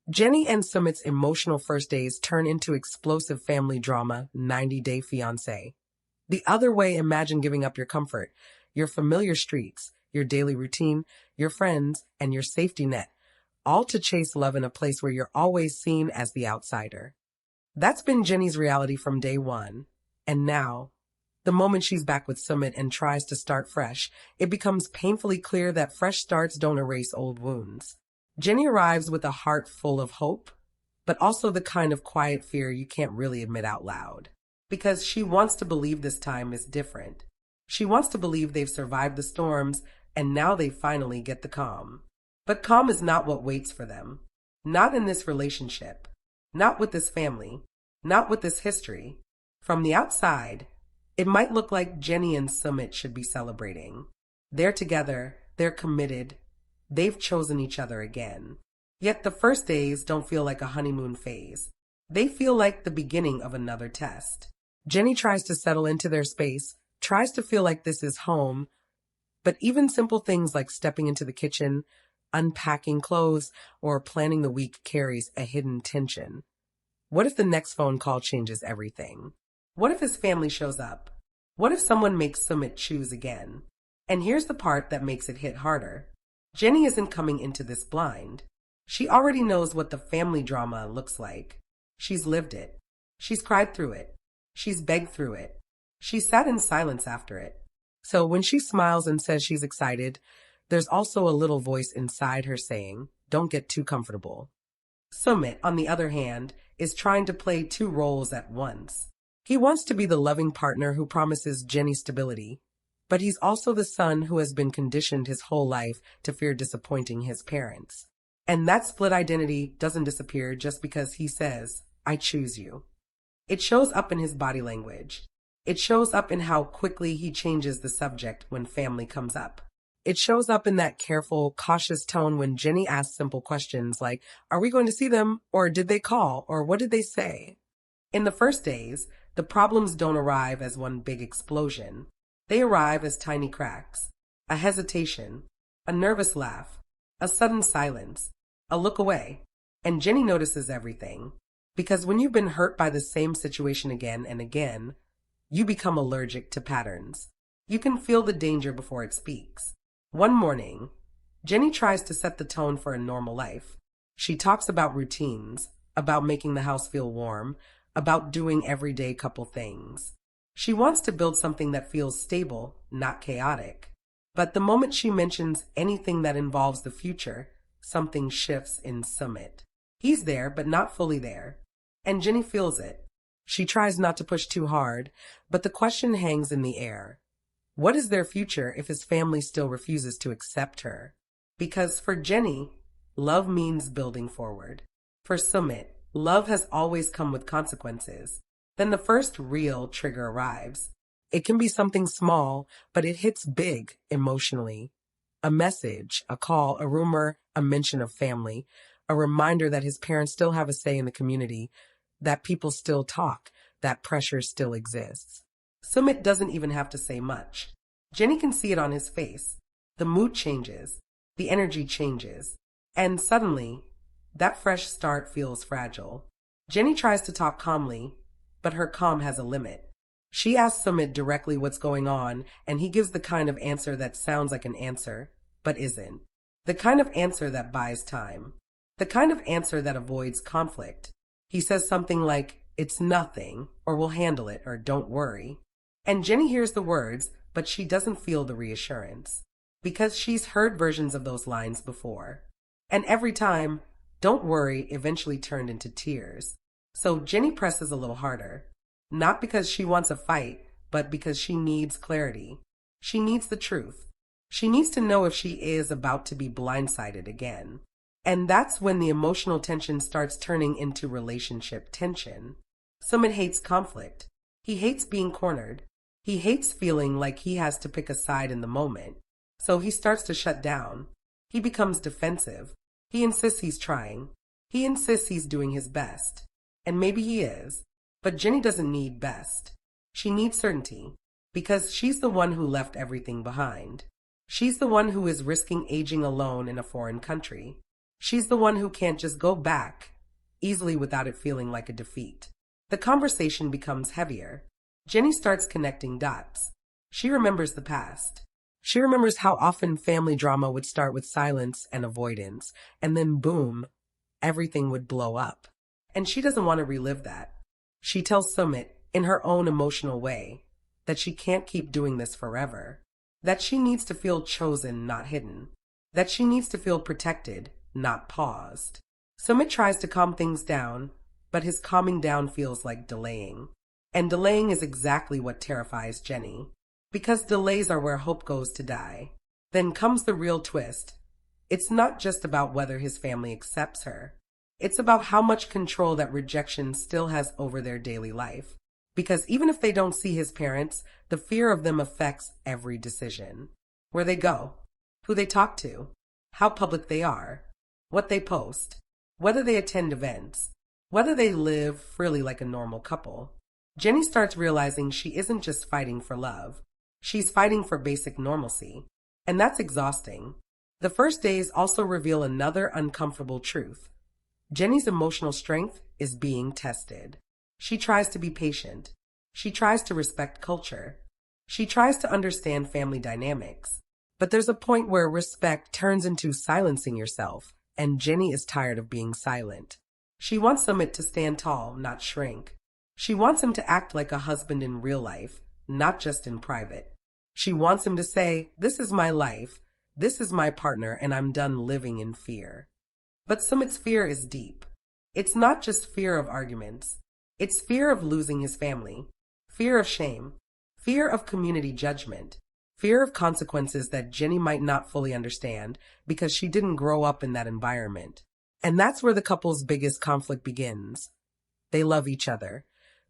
Jenny and Sumit's emotional first days turn into explosive family drama, 90-Day Fiancé. The other way, imagine giving up your comfort, your familiar streets, your daily routine, your friends, and your safety net, all to chase love in a place where you're always seen as the outsider. That's been Jenny's reality from day one. And now, the moment she's back with Sumit and tries to start fresh, it becomes painfully clear that fresh starts don't erase old wounds. Jenny arrives with a heart full of hope, but also the kind of quiet fear you can't really admit out loud. Because she wants to believe this time is different. She wants to believe they've survived the storms and now they finally get the calm. But calm is not what waits for them. Not in this relationship. Not with this family. Not with this history. From the outside, it might look like Jenny and Sumit should be celebrating. They're together. They're committed. They've chosen each other again. Yet the first days don't feel like a honeymoon phase. They feel like the beginning of another test. Jenny tries to settle into their space, tries to feel like this is home, but even simple things like stepping into the kitchen, unpacking clothes, or planning the week carries a hidden tension. What if the next phone call changes everything? What if his family shows up? What if someone makes Sumit choose again? And here's the part that makes it hit harder. Jenny isn't coming into this blind. She already knows what the family drama looks like. She's lived it. She's cried through it. She's begged through it. She sat in silence after it. So when she smiles and says she's excited, there's also a little voice inside her saying, don't get too comfortable. Sumit, on the other hand, is trying to play two roles at once. He wants to be the loving partner who promises Jenny stability, but he's also the son who has been conditioned his whole life to fear disappointing his parents. And that split identity doesn't disappear just because he says, I choose you. It shows up in his body language. It shows up in how quickly he changes the subject when family comes up. It shows up in that careful, cautious tone when Jenny asks simple questions like, are we going to see them? Or did they call? Or what did they say? In the first days, the problems don't arrive as one big explosion. They arrive as tiny cracks, a hesitation, a nervous laugh, a sudden silence, a look away. And Jenny notices everything. Because when you've been hurt by the same situation again and again, you become allergic to patterns. You can feel the danger before it speaks. One morning, Jenny tries to set the tone for a normal life. She talks about routines, about making the house feel warm, about doing everyday couple things. She wants to build something that feels stable, not chaotic. But the moment she mentions anything that involves the future, something shifts in Sumit. He's there, but not fully there. And Jenny feels it. She tries not to push too hard, but the question hangs in the air. What is their future if his family still refuses to accept her? Because for Jenny, love means building forward. For Sumit, love has always come with consequences. Then the first real trigger arrives. It can be something small, but it hits big emotionally. A message, a call, a rumor, a mention of family, a reminder that his parents still have a say in the community, that people still talk, that pressure still exists. Sumit doesn't even have to say much. Jenny can see it on his face. The mood changes. The energy changes. And suddenly, that fresh start feels fragile. Jenny tries to talk calmly, but her calm has a limit. She asks Sumit directly what's going on, and he gives the kind of answer that sounds like an answer, but isn't. The kind of answer that buys time. The kind of answer that avoids conflict. He says something like, it's nothing, or we'll handle it, or don't worry. And Jenny hears the words, but she doesn't feel the reassurance. Because she's heard versions of those lines before. And every time, don't worry eventually turned into tears. So Jenny presses a little harder. Not because she wants a fight, but because she needs clarity. She needs the truth. She needs to know if she is about to be blindsided again. And that's when the emotional tension starts turning into relationship tension. Sumit hates conflict. He hates being cornered. He hates feeling like he has to pick a side in the moment. So he starts to shut down. He becomes defensive. He insists he's trying. He insists he's doing his best. And maybe he is. But Jenny doesn't need best. She needs certainty. Because she's the one who left everything behind. She's the one who is risking aging alone in a foreign country. She's the one who can't just go back easily without it feeling like a defeat. The conversation becomes heavier. Jenny starts connecting dots. She remembers the past. She remembers how often family drama would start with silence and avoidance, and then boom, everything would blow up. And she doesn't want to relive that. She tells Sumit, in her own emotional way, that she can't keep doing this forever. That she needs to feel chosen, not hidden. That she needs to feel protected, not paused. Sumit tries to calm things down, but his calming down feels like delaying. And delaying is exactly what terrifies Jenny. Because delays are where hope goes to die. Then comes the real twist. It's not just about whether his family accepts her. It's about how much control that rejection still has over their daily life. Because even if they don't see his parents, the fear of them affects every decision. Where they go, who they talk to, how public they are, what they post, whether they attend events, whether they live freely like a normal couple. Jenny starts realizing she isn't just fighting for love. She's fighting for basic normalcy. And that's exhausting. The first days also reveal another uncomfortable truth. Jenny's emotional strength is being tested. She tries to be patient. She tries to respect culture. She tries to understand family dynamics. But there's a point where respect turns into silencing yourself, and Jenny is tired of being silent. She wants Sumit to stand tall, not shrink. She wants him to act like a husband in real life, not just in private. She wants him to say, "This is my life, this is my partner, and I'm done living in fear." But Sumit's fear is deep. It's not just fear of arguments. It's fear of losing his family, fear of shame, fear of community judgment, fear of consequences that Jenny might not fully understand because she didn't grow up in that environment. And that's where the couple's biggest conflict begins. They love each other,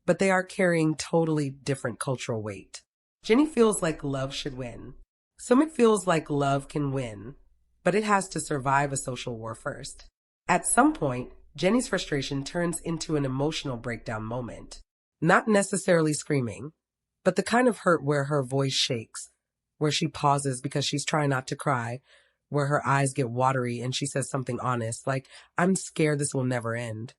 but they are carrying totally different cultural weight. Jenny feels like love should win. Sumit feels like love can win, but it has to survive a social war first. At some point, Jenny's frustration turns into an emotional breakdown moment. Not necessarily screaming, but the kind of hurt where her voice shakes, where she pauses because she's trying not to cry, where her eyes get watery and she says something honest, like, "I'm scared this will never end."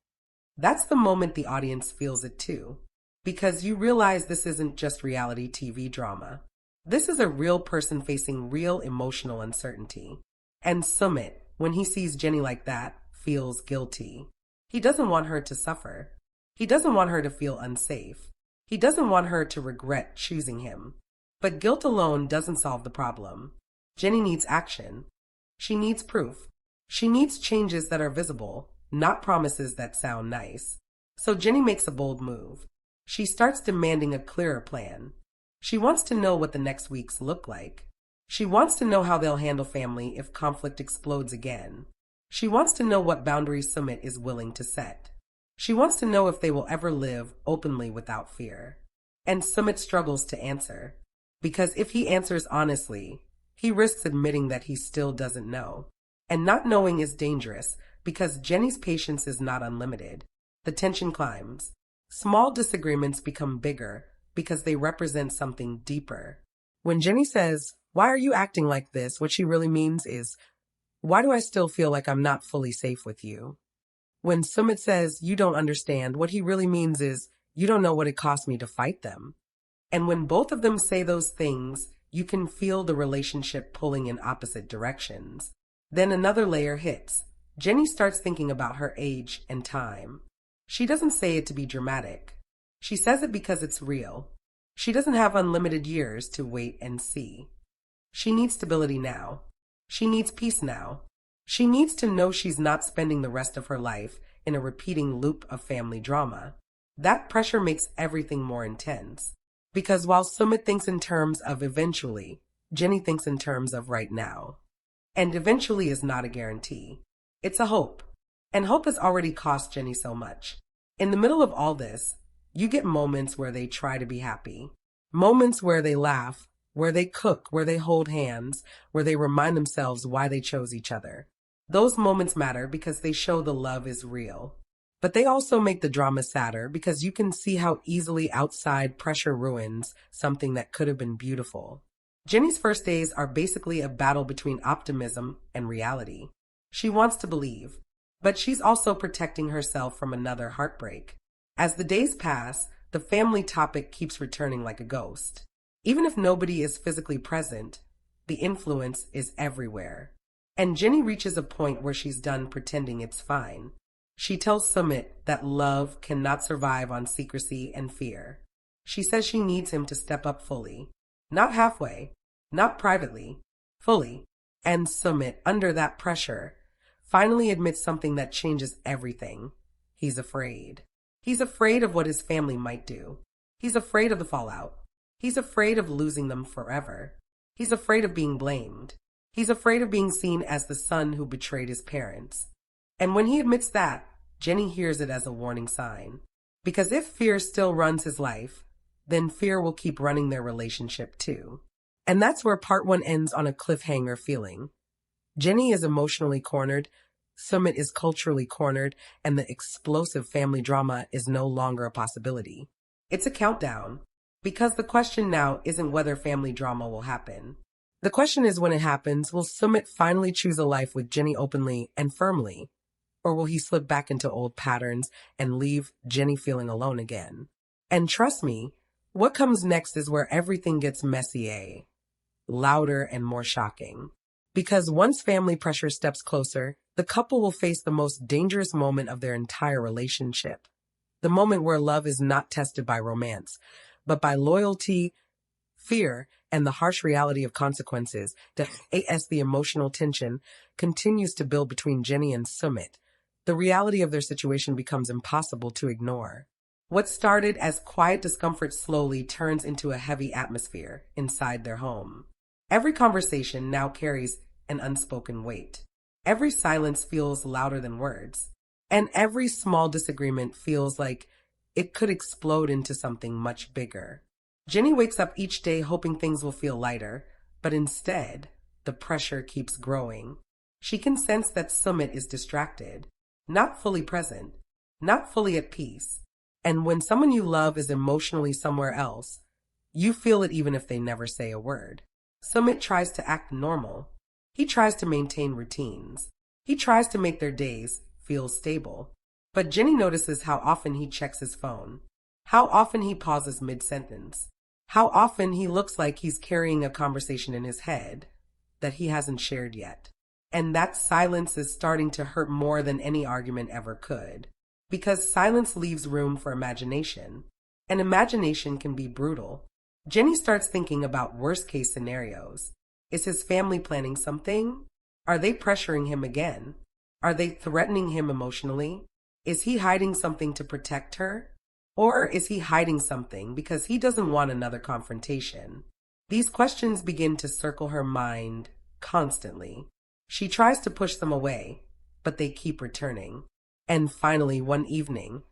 That's the moment the audience feels it too, because you realize this isn't just reality TV drama. This is a real person facing real emotional uncertainty. And Sumit, when he sees Jenny like that, feels guilty. He doesn't want her to suffer. He doesn't want her to feel unsafe. He doesn't want her to regret choosing him. But guilt alone doesn't solve the problem. Jenny needs action. She needs proof. She needs changes that are visible, not promises that sound nice. So Jenny makes a bold move. She starts demanding a clearer plan. She wants to know what the next weeks look like. She wants to know how they'll handle family if conflict explodes again. She wants to know what boundaries Sumit is willing to set. She wants to know if they will ever live openly without fear. And Sumit struggles to answer. Because if he answers honestly, he risks admitting that he still doesn't know. And not knowing is dangerous because Jenny's patience is not unlimited. The tension climbs. Small disagreements become bigger because they represent something deeper. When Jenny says, "Why are you acting like this?" what she really means is, "Why do I still feel like I'm not fully safe with you?" When Sumit says, "You don't understand," what he really means is, "You don't know what it cost me to fight them." And when both of them say those things, you can feel the relationship pulling in opposite directions. Then another layer hits. Jenny starts thinking about her age and time. She doesn't say it to be dramatic. She says it because it's real. She doesn't have unlimited years to wait and see. She needs stability now. She needs peace now. She needs to know she's not spending the rest of her life in a repeating loop of family drama. That pressure makes everything more intense. Because while Sumit thinks in terms of eventually, Jenny thinks in terms of right now. And eventually is not a guarantee. It's a hope. And hope has already cost Jenny so much. In the middle of all this, you get moments where they try to be happy. Moments where they laugh, where they cook, where they hold hands, where they remind themselves why they chose each other. Those moments matter because they show the love is real. But they also make the drama sadder because you can see how easily outside pressure ruins something that could have been beautiful. Jenny's first days are basically a battle between optimism and reality. She wants to believe, but she's also protecting herself from another heartbreak. As the days pass, the family topic keeps returning like a ghost. Even if nobody is physically present, the influence is everywhere. And Jenny reaches a point where she's done pretending it's fine. She tells Sumit that love cannot survive on secrecy and fear. She says she needs him to step up fully. Not halfway, not privately, fully. And Sumit, under that pressure, finally admits something that changes everything. He's afraid. He's afraid of what his family might do. He's afraid of the fallout. He's afraid of losing them forever. He's afraid of being blamed. He's afraid of being seen as the son who betrayed his parents. And when he admits that, Jenny hears it as a warning sign. Because if fear still runs his life, then fear will keep running their relationship too. And that's where part 1 ends on a cliffhanger feeling. Jenny is emotionally cornered, Sumit is culturally cornered, and the explosive family drama is no longer a possibility. It's a countdown. Because the question now isn't whether family drama will happen. The question is, when it happens, will Sumit finally choose a life with Jenny openly and firmly? Or will he slip back into old patterns and leave Jenny feeling alone again? And trust me, what comes next is where everything gets messier, louder and more shocking. Because once family pressure steps closer, the couple will face the most dangerous moment of their entire relationship. The moment where love is not tested by romance, but by loyalty, fear, and the harsh reality of consequences. As the emotional tension continues to build between Jenny and Sumit, the reality of their situation becomes impossible to ignore. What started as quiet discomfort slowly turns into a heavy atmosphere inside their home. Every conversation now carries an unspoken weight. Every silence feels louder than words. And every small disagreement feels like it could explode into something much bigger. Jenny wakes up each day hoping things will feel lighter, but instead, the pressure keeps growing. She can sense that Sumit is distracted, not fully present, not fully at peace. And when someone you love is emotionally somewhere else, you feel it even if they never say a word. Sumit tries to act normal. He tries to maintain routines. He tries to make their days feel stable. But Jenny notices how often he checks his phone, how often he pauses mid-sentence, how often he looks like he's carrying a conversation in his head that he hasn't shared yet. And that silence is starting to hurt more than any argument ever could. Because silence leaves room for imagination. And imagination can be brutal. Jenny starts thinking about worst-case scenarios. Is his family planning something? Are they pressuring him again? Are they threatening him emotionally? Is he hiding something to protect her? Or is he hiding something because he doesn't want another confrontation? These questions begin to circle her mind constantly. She tries to push them away, but they keep returning. And finally, one evening,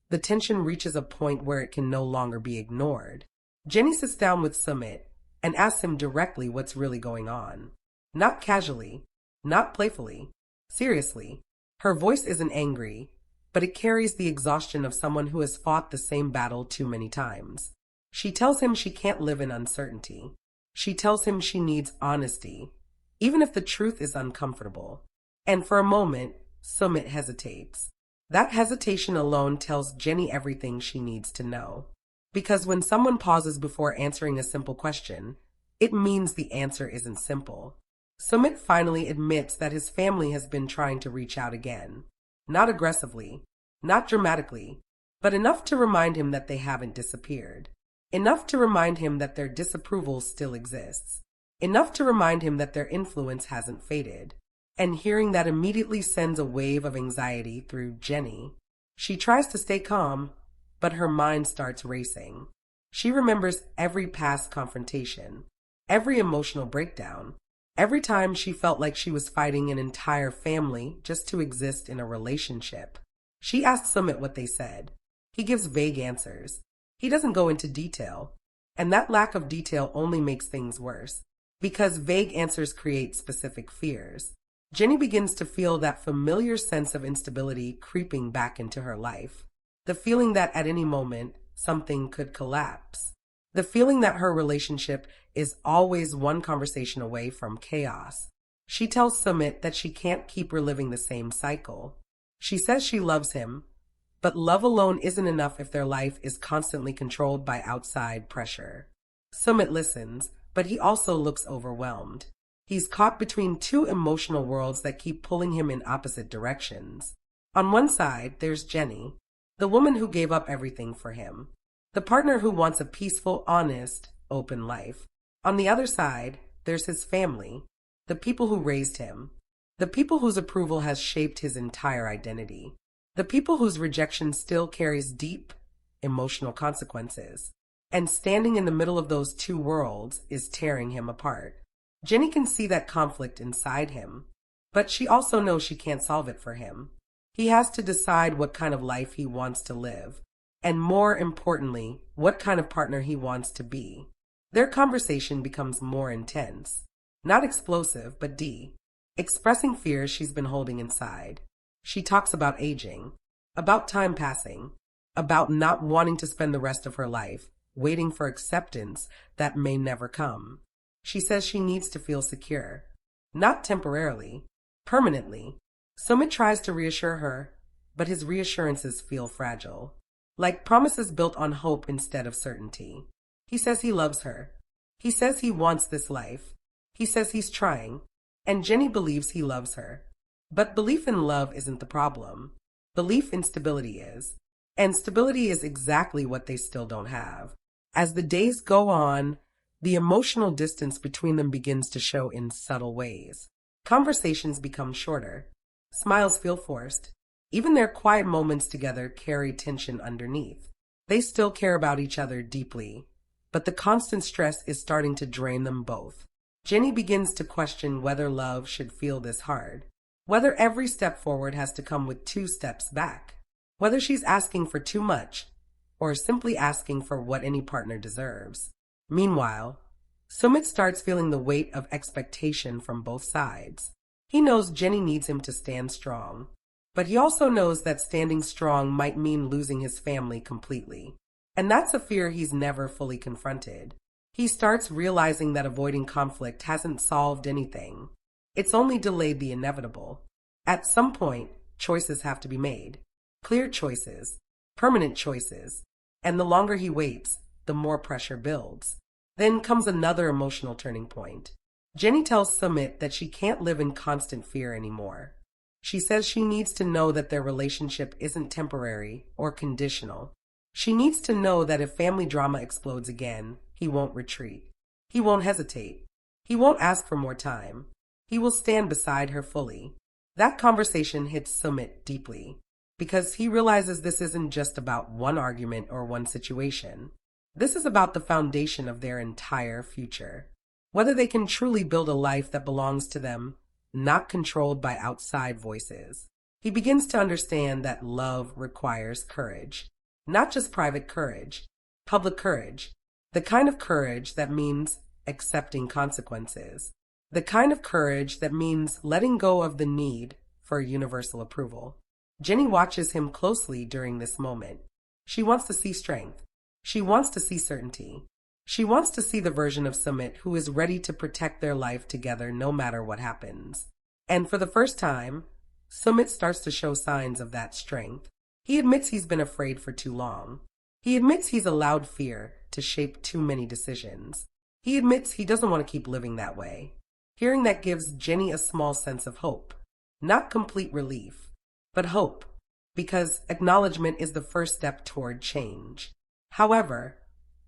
the tension reaches a point where it can no longer be ignored. Jenny sits down with Sumit and asks him directly what's really going on. Not casually, not playfully, seriously. Her voice isn't angry, but it carries the exhaustion of someone who has fought the same battle too many times. She tells him she can't live in uncertainty. She tells him she needs honesty, even if the truth is uncomfortable. And for a moment, Sumit hesitates. That hesitation alone tells Jenny everything she needs to know. Because when someone pauses before answering a simple question, it means the answer isn't simple. Sumit finally admits that his family has been trying to reach out again. Not aggressively, not dramatically, but enough to remind him that they haven't disappeared. Enough to remind him that their disapproval still exists. Enough to remind him that their influence hasn't faded. And hearing that immediately sends a wave of anxiety through Jenny. She tries to stay calm, but her mind starts racing. She remembers every past confrontation, every emotional breakdown, every time she felt like she was fighting an entire family just to exist in a relationship. She asks Sumit what they said. He gives vague answers. He doesn't go into detail. And that lack of detail only makes things worse, because vague answers create specific fears. Jenny begins to feel that familiar sense of instability creeping back into her life. The feeling that at any moment, something could collapse. The feeling that her relationship is always one conversation away from chaos. She tells Sumit that she can't keep reliving the same cycle. She says she loves him, but love alone isn't enough if their life is constantly controlled by outside pressure. Sumit listens, but he also looks overwhelmed. He's caught between two emotional worlds that keep pulling him in opposite directions. On one side, there's Jenny, the woman who gave up everything for him, the partner who wants a peaceful, honest, open life. On the other side, there's his family, the people who raised him, the people whose approval has shaped his entire identity, the people whose rejection still carries deep, emotional consequences. And standing in the middle of those two worlds is tearing him apart. Jenny can see that conflict inside him, but she also knows she can't solve it for him. He has to decide what kind of life he wants to live, and more importantly, what kind of partner he wants to be. Their conversation becomes more intense, not explosive, but deep, expressing fears she's been holding inside. She talks about aging, about time passing, about not wanting to spend the rest of her life waiting for acceptance that may never come. She says she needs to feel secure, not temporarily, permanently. Sumit tries to reassure her, but his reassurances feel fragile, like promises built on hope instead of certainty. He says he loves her. He says he wants this life. He says he's trying, and Jenny believes he loves her. But belief in love isn't the problem. Belief in stability is. And stability is exactly what they still don't have. As the days go on, the emotional distance between them begins to show in subtle ways. Conversations become shorter. Smiles feel forced. Even their quiet moments together carry tension underneath. They still care about each other deeply, but the constant stress is starting to drain them both. Jenny begins to question whether love should feel this hard, whether every step forward has to come with two steps back, whether she's asking for too much or simply asking for what any partner deserves. Meanwhile, Sumit starts feeling the weight of expectation from both sides. He knows Jenny needs him to stand strong, but he also knows that standing strong might mean losing his family completely. And that's a fear he's never fully confronted. He starts realizing that avoiding conflict hasn't solved anything. It's only delayed the inevitable. At some point, choices have to be made. Clear choices, permanent choices. And the longer he waits, the more pressure builds. Then comes another emotional turning point. Jenny tells Sumit that she can't live in constant fear anymore. She says she needs to know that their relationship isn't temporary or conditional. She needs to know that if family drama explodes again, he won't retreat. He won't hesitate. He won't ask for more time. He will stand beside her fully. That conversation hits Sumit deeply, because he realizes this isn't just about one argument or one situation. This is about the foundation of their entire future. Whether they can truly build a life that belongs to them, not controlled by outside voices. He begins to understand that love requires courage. Not just private courage, public courage. The kind of courage that means accepting consequences. The kind of courage that means letting go of the need for universal approval. Jenny watches him closely during this moment. She wants to see strength. She wants to see certainty. She wants to see the version of Sumit who is ready to protect their life together no matter what happens. And for the first time, Sumit starts to show signs of that strength. He admits he's been afraid for too long. He admits he's allowed fear to shape too many decisions. He admits he doesn't want to keep living that way. Hearing that gives Jenny a small sense of hope. Not complete relief, but hope, because acknowledgement is the first step toward change. However,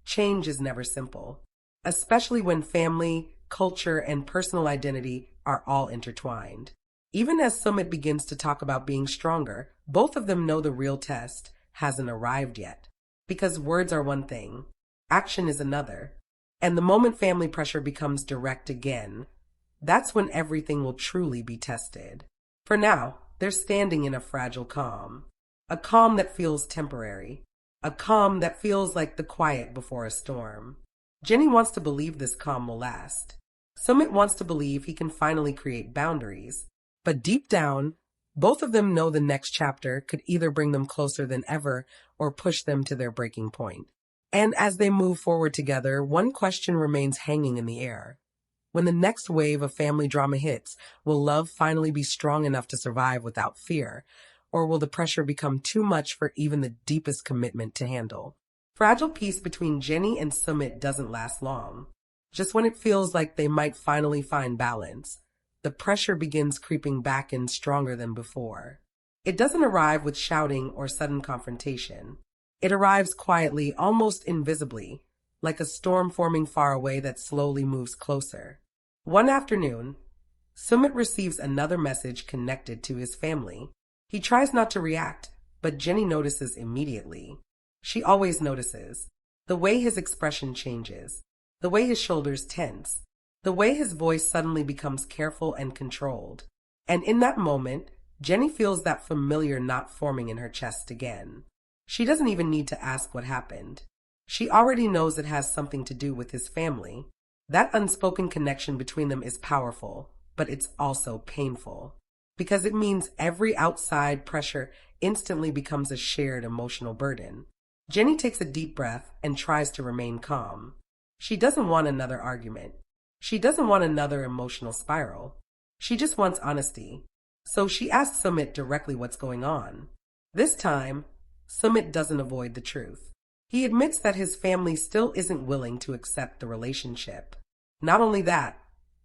change is never simple, especially when family, culture, and personal identity are all intertwined. Even as Sumit begins to talk about being stronger, both of them know the real test hasn't arrived yet. Because words are one thing, action is another. And the moment family pressure becomes direct again, that's when everything will truly be tested. For now, they're standing in a fragile calm. A calm that feels temporary. A calm that feels like the quiet before a storm. Jenny wants to believe this calm will last. Sumit wants to believe he can finally create boundaries. But deep down, both of them know the next chapter could either bring them closer than ever or push them to their breaking point. And as they move forward together, one question remains hanging in the air. When the next wave of family drama hits, will love finally be strong enough to survive without fear? Or will the pressure become too much for even the deepest commitment to handle? Fragile peace between Jenny and Sumit doesn't last long. Just when it feels like they might finally find balance, the pressure begins creeping back in stronger than before. It doesn't arrive with shouting or sudden confrontation. It arrives quietly, almost invisibly, like a storm forming far away that slowly moves closer. One afternoon, Sumit receives another message connected to his family. He tries not to react, but Jenny notices immediately. She always notices. The way his expression changes, the way his shoulders tense, the way his voice suddenly becomes careful and controlled. And in that moment, Jenny feels that familiar knot forming in her chest again. She doesn't even need to ask what happened. She already knows it has something to do with his family. That unspoken connection between them is powerful, but it's also painful, because it means every outside pressure instantly becomes a shared emotional burden. Jenny takes a deep breath and tries to remain calm. She doesn't want another argument. She doesn't want another emotional spiral. She just wants honesty. So she asks Sumit directly what's going on. This time, Sumit doesn't avoid the truth. He admits that his family still isn't willing to accept the relationship. Not only that,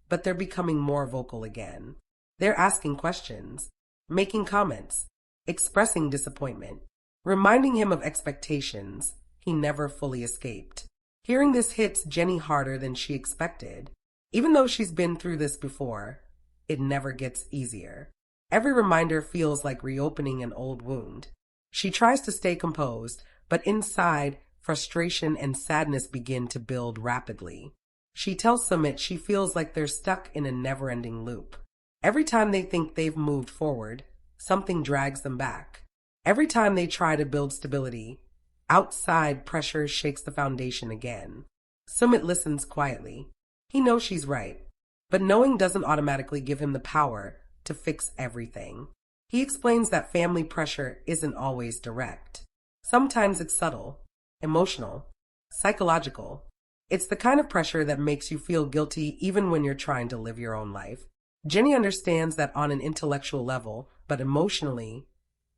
but they're becoming more vocal again. They're asking questions, making comments, expressing disappointment, reminding him of expectations he never fully escaped. Hearing this hits Jenny harder than she expected. Even though she's been through this before, it never gets easier. Every reminder feels like reopening an old wound. She tries to stay composed, but inside, frustration and sadness begin to build rapidly. She tells Sumit she feels like they're stuck in a never-ending loop. Every time they think they've moved forward, something drags them back. Every time they try to build stability, outside pressure shakes the foundation again. Sumit listens quietly. He knows she's right, but knowing doesn't automatically give him the power to fix everything. He explains that family pressure isn't always direct. Sometimes it's subtle, emotional, psychological. It's the kind of pressure that makes you feel guilty even when you're trying to live your own life. Jenny understands that on an intellectual level, but emotionally,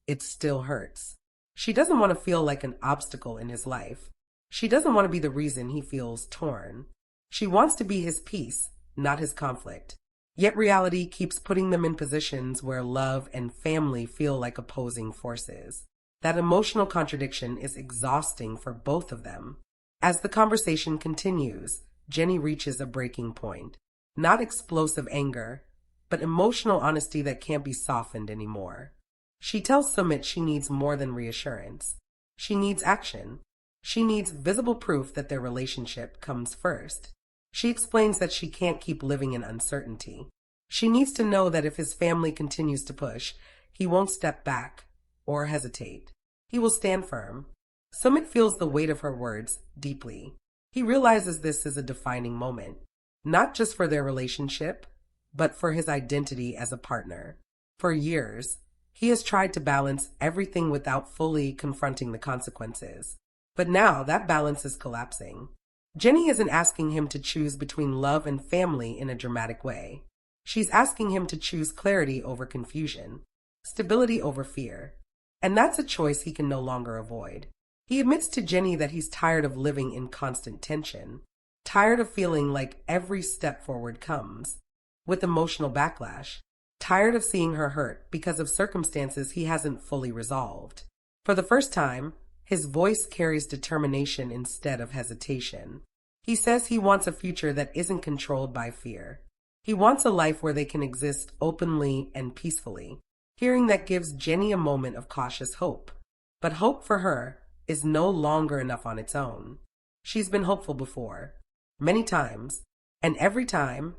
it still hurts. She doesn't want to feel like an obstacle in his life. She doesn't want to be the reason he feels torn. She wants to be his peace, not his conflict. Yet reality keeps putting them in positions where love and family feel like opposing forces. That emotional contradiction is exhausting for both of them. As the conversation continues, Jenny reaches a breaking point. Not explosive anger, but emotional honesty that can't be softened anymore. She tells Sumit she needs more than reassurance. She needs action. She needs visible proof that their relationship comes first. She explains that she can't keep living in uncertainty. She needs to know that if his family continues to push, he won't step back or hesitate. He will stand firm. Sumit feels the weight of her words deeply. He realizes this is a defining moment, not just for their relationship, but for his identity as a partner. For years, he has tried to balance everything without fully confronting the consequences. But now that balance is collapsing. Jenny isn't asking him to choose between love and family in a dramatic way. She's asking him to choose clarity over confusion, stability over fear. And that's a choice he can no longer avoid. He admits to Jenny that he's tired of living in constant tension, tired of feeling like every step forward comes with emotional backlash, tired of seeing her hurt because of circumstances he hasn't fully resolved. For the first time, his voice carries determination instead of hesitation. He says he wants a future that isn't controlled by fear. He wants a life where they can exist openly and peacefully. Hearing that gives Jenny a moment of cautious hope. But hope for her is no longer enough on its own. She's been hopeful before, many times, and every time,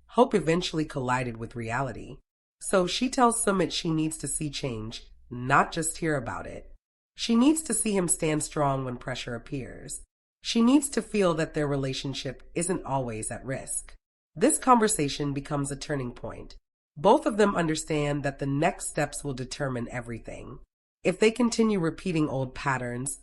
hope eventually collided with reality. So she tells Sumit she needs to see change, not just hear about it. She needs to see him stand strong when pressure appears. She needs to feel that their relationship isn't always at risk. This conversation becomes a turning point. Both of them understand that the next steps will determine everything. If they continue repeating old patterns,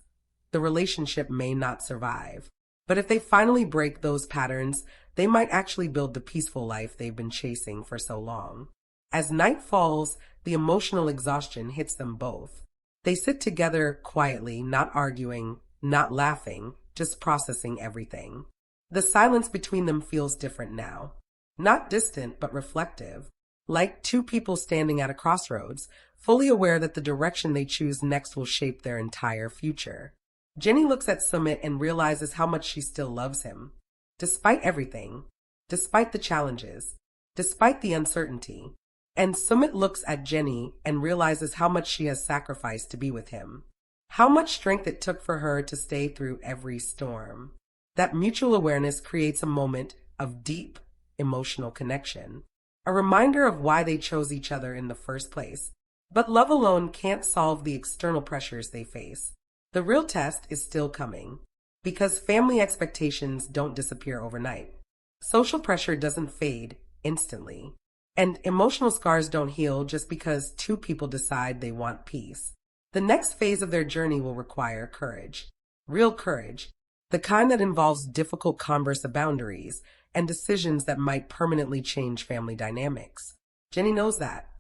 the relationship may not survive. But if they finally break those patterns, they might actually build the peaceful life they've been chasing for so long. As night falls, the emotional exhaustion hits them both. They sit together quietly, not arguing, not laughing, just processing everything. The silence between them feels different now. Not distant, but reflective. Like two people standing at a crossroads, fully aware that the direction they choose next will shape their entire future. Jenny looks at Sumit and realizes how much she still loves him. Despite everything, despite the challenges, despite the uncertainty. And Sumit looks at Jenny and realizes how much she has sacrificed to be with him. How much strength it took for her to stay through every storm. That mutual awareness creates a moment of deep emotional connection. A reminder of why they chose each other in the first place. But love alone can't solve the external pressures they face. The real test is still coming. Because family expectations don't disappear overnight. Social pressure doesn't fade instantly. And emotional scars don't heal just because two people decide they want peace. The next phase of their journey will require courage. Real courage. The kind that involves difficult converse boundaries and decisions that might permanently change family dynamics. Jenny knows that.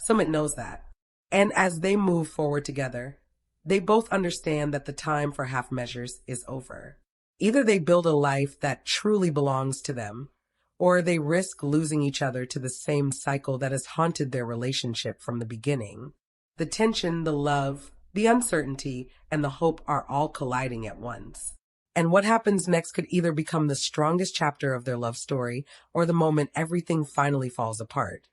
Sumit knows that. And as they move forward together, they both understand that the time for half measures is over. Either they build a life that truly belongs to them, or they risk losing each other to the same cycle that has haunted their relationship from the beginning. The tension, the love, the uncertainty, and the hope are all colliding at once. And what happens next could either become the strongest chapter of their love story or the moment everything finally falls apart.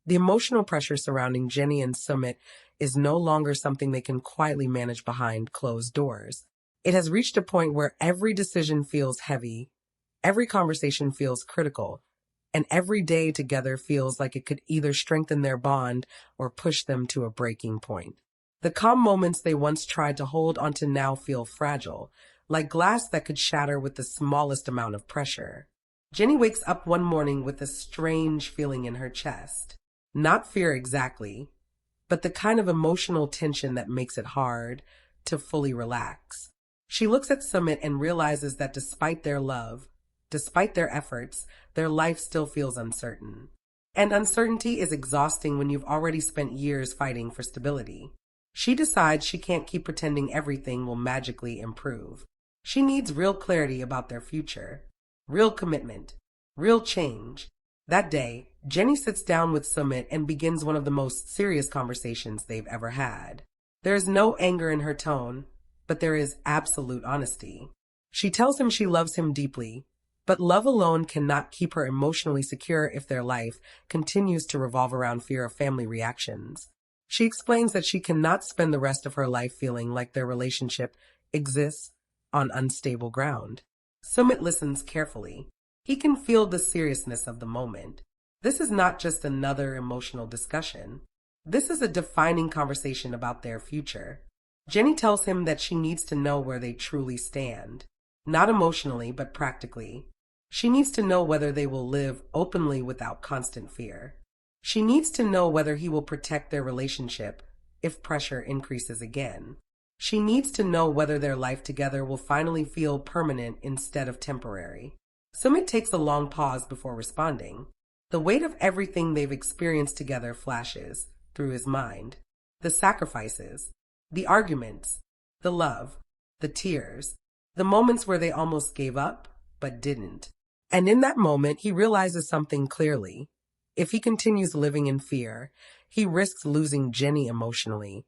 The emotional pressure surrounding Jenny and Sumit is no longer something they can quietly manage behind closed doors. It has reached a point where every decision feels heavy, every conversation feels critical, and every day together feels like it could either strengthen their bond or push them to a breaking point. The calm moments they once tried to hold onto now feel fragile, like glass that could shatter with the smallest amount of pressure. Jenny wakes up one morning with a strange feeling in her chest. Not fear exactly, but the kind of emotional tension that makes it hard to fully relax. She looks at Sumit and realizes that despite their love, despite their efforts, their life still feels uncertain. And uncertainty is exhausting when you've already spent years fighting for stability. She decides she can't keep pretending everything will magically improve. She needs real clarity about their future, real commitment, real change. That day, Jenny sits down with Sumit and begins one of the most serious conversations they've ever had. There is no anger in her tone, but there is absolute honesty. She tells him she loves him deeply, but love alone cannot keep her emotionally secure if their life continues to revolve around fear of family reactions. She explains that she cannot spend the rest of her life feeling like their relationship exists on unstable ground. Sumit listens carefully. He can feel the seriousness of the moment. This is not just another emotional discussion. This is a defining conversation about their future. Jenny tells him that she needs to know where they truly stand. Not emotionally, but practically. She needs to know whether they will live openly without constant fear. She needs to know whether he will protect their relationship if pressure increases again. She needs to know whether their life together will finally feel permanent instead of temporary. Sumit takes a long pause before responding. The weight of everything they've experienced together flashes through his mind. The sacrifices, the arguments, the love, the tears, the moments where they almost gave up, but didn't. And in that moment, he realizes something clearly. If he continues living in fear, he risks losing Jenny emotionally,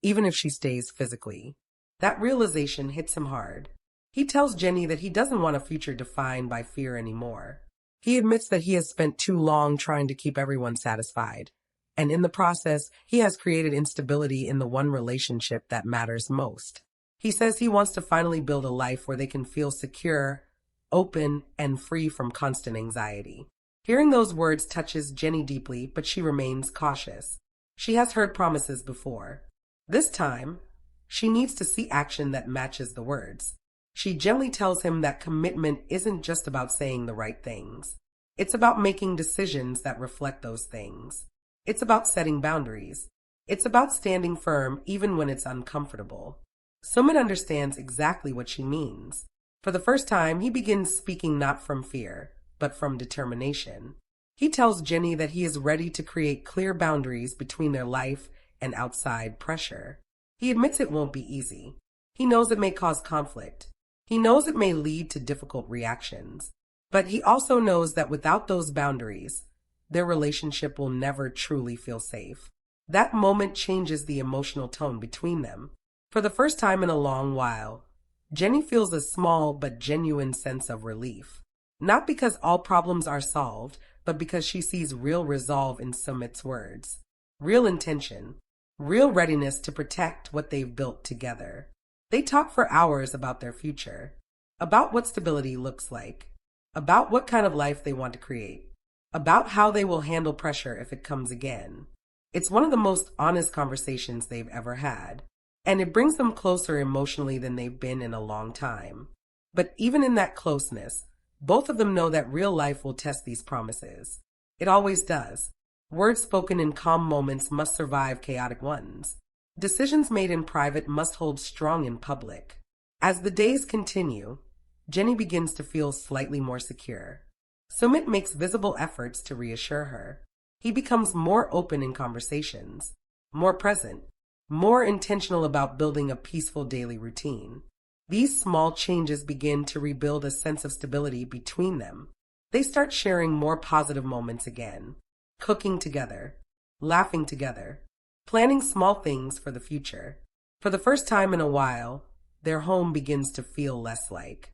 even if she stays physically. That realization hits him hard. He tells Jenny that he doesn't want a future defined by fear anymore. He admits that he has spent too long trying to keep everyone satisfied, and in the process, he has created instability in the one relationship that matters most. He says he wants to finally build a life where they can feel secure, open, and free from constant anxiety. Hearing those words touches Jenny deeply, but she remains cautious. She has heard promises before. This time, she needs to see action that matches the words. She gently tells him that commitment isn't just about saying the right things. It's about making decisions that reflect those things. It's about setting boundaries. It's about standing firm even when it's uncomfortable. Sumit understands exactly what she means. For the first time, he begins speaking not from fear, but from determination. He tells Jenny that he is ready to create clear boundaries between their life and outside pressure. He admits it won't be easy. He knows it may cause conflict. He knows it may lead to difficult reactions. But he also knows that without those boundaries, their relationship will never truly feel safe. That moment changes the emotional tone between them. For the first time in a long while, Jenny feels a small but genuine sense of relief. Not because all problems are solved, but because she sees real resolve in Sumit's words, real intention, real readiness to protect what they've built together. They talk for hours about their future, about what stability looks like, about what kind of life they want to create, about how they will handle pressure if it comes again. It's one of the most honest conversations they've ever had, and it brings them closer emotionally than they've been in a long time. But even in that closeness, both of them know that real life will test these promises. It always does. Words spoken in calm moments must survive chaotic ones. Decisions made in private must hold strong in public. As the days continue, Jenny begins to feel slightly more secure. Sumit makes visible efforts to reassure her. He becomes more open in conversations, more present, more intentional about building a peaceful daily routine. These small changes begin to rebuild a sense of stability between them. They start sharing more positive moments again, cooking together, laughing together, planning small things for the future. For the first time in a while, their home begins to feel less like